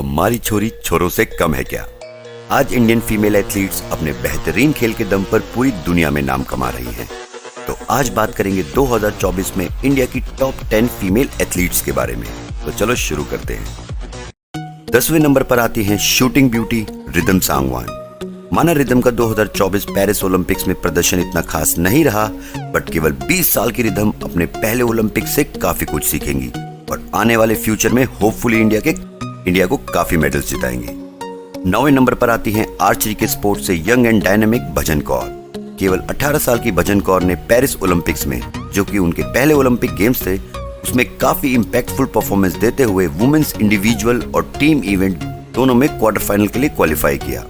हमारी छोरी छोरों से कम है क्या। आज इंडियन फीमेल एथलीट्स अपने बेहतरीन खेल के दम पर पूरी दुनिया में नाम कमा रही हैं। तो आज बात करेंगे 2024 में इंडिया की टॉप 10 फीमेल एथलीट्स के बारे में। तो चलो शुरू करते हैं। 10वें नंबर पर आती हैं शूटिंग ब्यूटी रिदम सांगवान। माना रिदम का 2024 पेरिस ओलंपिक्स में प्रदर्शन इतना खास नहीं रहा, बट केवल 20 साल की रिदम अपने पहले ओलंपिक्स से काफी कुछ सीखेंगी और आने वाले फ्यूचर में होपफुली इंडिया को काफी मेडल्स जिताएंगी। 9वें नंबर पर आती हैं आर्चरी के स्पोर्ट से यंग एंड डायनेमिक भजन कौर। केवल 18 साल की भजन कौर ने पेरिस ओलंपिक्स में, जो कि उनके पहले ओलंपिक गेम्स थे, उसमें काफी इंपैक्टफुल परफॉर्मेंस देते हुए वुमेन्स इंडिविजुअल और टीम इवेंट दोनों में क्वार्टर फाइनल के लिए क्वालिफाई किया।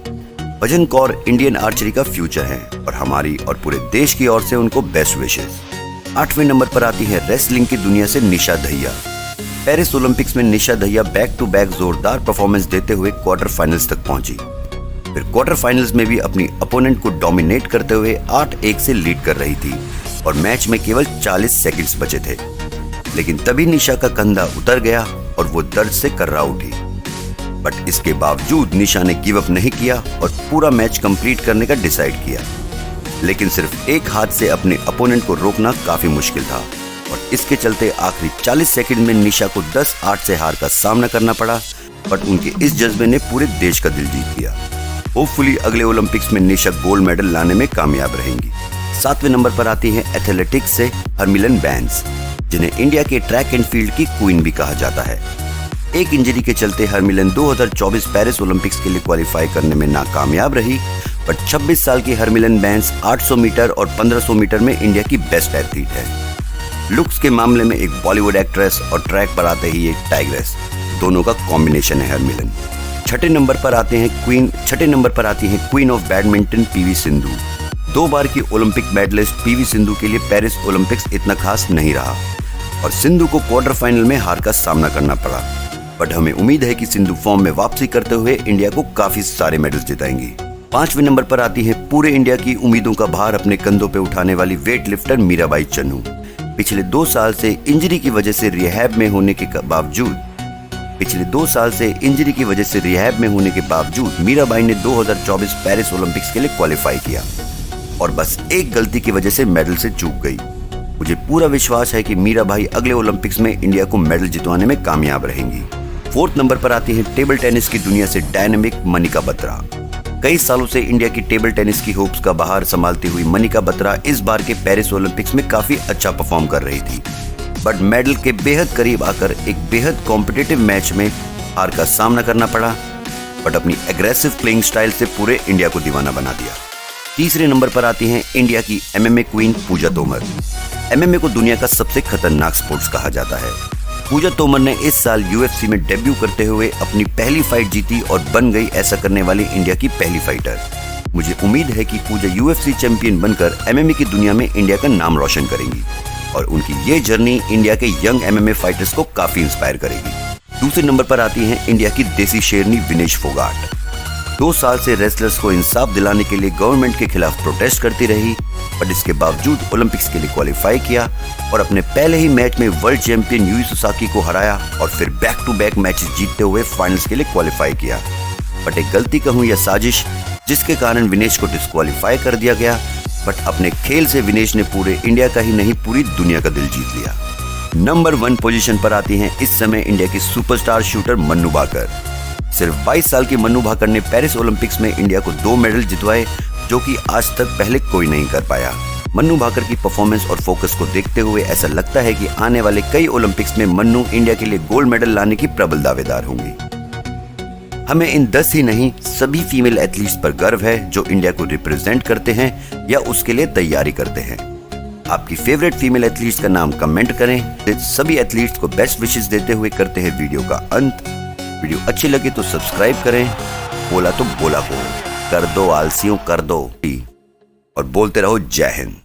भजन कौर इंडियन आर्चरी का फ्यूचर है और हमारी और पूरे देश की ओर से उनको बेस्ट विशेस। 8वें नंबर पर आती है रेसलिंग की दुनिया से निशा दहिया। पेरिस ओलंपिक्स में निशा दहिया बैक टू बैक जोरदार परफॉर्मेंस देते हुए क्वार्टर फाइनल्स तक पहुंची। फिर क्वार्टर फाइनल्स में भी अपनी अपोनेंट को डोमिनेट करते हुए 8-1 से लीड कर रही थी और मैच में केवल 40 सेकंड्स बचे थे। लेकिन तभी निशा का कंधा उतर गया और वो दर्द से कर्रा उठी। बट इसके बावजूद निशा ने गिव अप नहीं किया और पूरा मैच कंप्लीट करने का डिसाइड किया। लेकिन सिर्फ एक हाथ से अपने अपोनेंट को रोकना काफी मुश्किल था और इसके चलते आखिरी 40 सेकंड में निशा को 10-8 से हार का सामना करना पड़ा। बट उनके इस जज्बे ने पूरे देश का दिल जीत लिया। होपफुली अगले ओलंपिक्स में निशा गोल्ड मेडल लाने में कामयाब रहेंगी। 7वें नंबर पर आती हैं एथलेटिक्स से हरमिलन बैंस, जिन्हें इंडिया के ट्रैक एंड फील्ड की क्वीन भी कहा जाता है। एक इंजरी के चलते हरमिलन 2024 पेरिस ओलंपिक्स के लिए क्वालिफाई करने में नाकामयाब रही, बट 26 साल की हरमिलन बैंस 800 मीटर और 1500 मीटर में इंडिया की बेस्ट एथलीट है। लुक्स के मामले में एक बॉलीवुड एक्ट्रेस और ट्रैक पर आते ही एक टाइग्रेस, दोनों का कॉम्बिनेशन है हरमिलन। 6ठे नंबर पर आती हैं queen of badminton PV Sindhu. 2 बार की ओलंपिक मेडलिस्ट पीवी सिंधु के लिए पेरिस ओलंपिक्स इतना खास नहीं रहा और सिंधु को क्वार्टर फाइनल में हार का सामना करना पड़ा। बट हमें उम्मीद है कि सिंधु फॉर्म में वापसी करते हुए इंडिया को काफी सारे मेडल्स जिताएंगी। 5वें नंबर पर आती है पूरे इंडिया की उम्मीदों का भार अपने कंधों पे उठाने वाली वेट लिफ्टर मीराबाई चन्नू। पिछले 2 साल से इंजरी की वजह से रिहैब में होने के बावजूद मीराबाई ने 2024 पेरिस ओलंपिक्स के लिए क्वालिफाई किया और बस एक गलती की वजह से मेडल से चूक गई। मुझे पूरा विश्वास है कि मीराबाई अगले ओलंपिक्स में इंडिया को मेडल जितवाने में कामयाब रहेंगी। 4th नंबर पर आती है टेबल टेनिस की दुनिया से डायनेमिक मनिका बत्रा। कई सालों से इंडिया की टेबल टेनिस की होप्स का बहार संभालती हुई मनिका बत्रा इस बार के पेरिस ओलंपिक्स में काफी अच्छा परफॉर्म कर रही थी, बट मेडल के बेहद करीब आकर एक बेहद कॉम्पिटिटिव मैच में हार का सामना करना पड़ा। बट अपनी एग्रेसिव प्लेइंग स्टाइल से पूरे इंडिया को दीवाना बना दिया। 3रे नंबर पर आती हैं इंडिया की एमएमए क्वीन पूजा तोमर। एमएमए को दुनिया का सबसे खतरनाक स्पोर्ट्स कहा जाता है। पूजा तोमर ने इस साल यूएफसी में डेब्यू करते हुए अपनी पहली फाइट जीती और बन गई ऐसा करने वाली इंडिया की पहली फाइटर। मुझे उम्मीद है कि पूजा यूएफसी चैंपियन बनकर एमएमए की दुनिया में इंडिया का नाम रोशन करेंगी और उनकी ये जर्नी इंडिया के यंग एमएमए फाइटर्स को काफी इंस्पायर करेगी। 2रे नंबर पर आती हैं इंडिया की देसी शेरनी विनेश फोगाट। 2 साल से रेसलर्स को इंसाफ दिलाने के लिए गवर्नमेंट के खिलाफ प्रोटेस्ट करती रही, बट इसके बावजूद ओलंपिक्स के लिए क्वालिफाई किया और अपने पहले ही मैच में वर्ल्ड चैंपियन यूई सुसाकी को हराया और फिर बैक टू बैक मैचेस जीतते हुए फाइनल्स के लिए क्वालिफाई किया। बट एक गलती कहूं या साजिश, जिसके कारण विनेश को डिस्क्वालीफाई कर दिया गया, बट अपने खेल से विनेश ने पूरे इंडिया का ही नहीं पूरी दुनिया का दिल जीत लिया। नंबर 1 पोजीशन पर आती हैं इस समय इंडिया की सुपरस्टार शूटर मन्नू भाकर। सिर्फ 22 साल की मन्नू भाकर ने पेरिस ओलंपिक्स में इंडिया को 2 मेडल जितवाए, जो कि आज तक पहले कोई नहीं कर पाया। मन्नू भाकर की परफॉर्मेंस और फोकस को देखते हुए ऐसा लगता है कि आने वाले कई ओलंपिक्स में मन्नू इंडिया के लिए गोल्ड मेडल लाने की प्रबल दावेदार होंगी। हमें इन 10 ही नहीं सभी फीमेल एथलीट्स पर गर्व है जो इंडिया को रिप्रेजेंट करते हैं या उसके लिए तैयारी करते हैं। आपकी फेवरेट फीमेल एथलीट्स का नाम कमेंट करें। सभी एथलीट्स को बेस्ट विशेस देते हुए करते हैं वीडियो का अंत। वीडियो अच्छी लगे तो सब्सक्राइब करें। बोला तो बोला को कर दो आलसियों, कर दो और बोलते रहो जय हिंद।